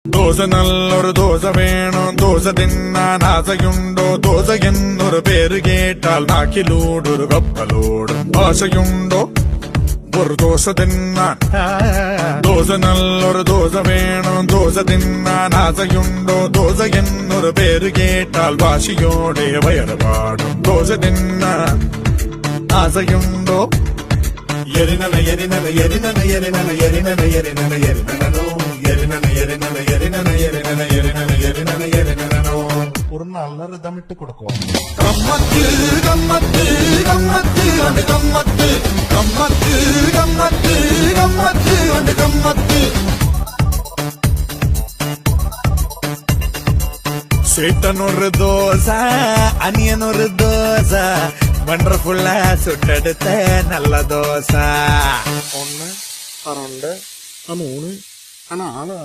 ദോശ നല്ലൊരു ദോശ വേണം ദോശ തിന്നാൻ ആശയുണ്ടോ ദോശ എന്നൊരു പേര് കേട്ടാൽ നാക്കിലൂടൊരു കപ്പലോടും ആശയുണ്ടോ ഒരു ദോശ തിന്നാൻ ദോശ നല്ലൊരു ദോശ വേണം ദോശ തിന്നാൻ ആശയുണ്ടോ ദോശ എന്നൊരു പേര് കേട്ടാൽ വാശിയോടെ വയറ് പാടും ദോശ തിന്നാൻ ആശയുണ്ടോ എരിനന എരിനന എരിനന എരിനന എരിനന എരിനന എരിനനോ എരിനന എരിനന എരിനന എരിനന എരിനന എരിനന എരിനനോ ஒரு நல்ல ரிதமிட்டு கொடுக்கும். கம்மத்து கம்மத்து கம்மத்து அந்த கம்மத்து கம்மத்து கம்மத்து கம்மத்து அந்த கம்மத்து சேட்டன் ஒரு தோசை அனியன் ஒரு தோசை வண்டர்ஃபுல்லா சுட்டெடுத்த நல்ல தோசை 1, 2, 3, 4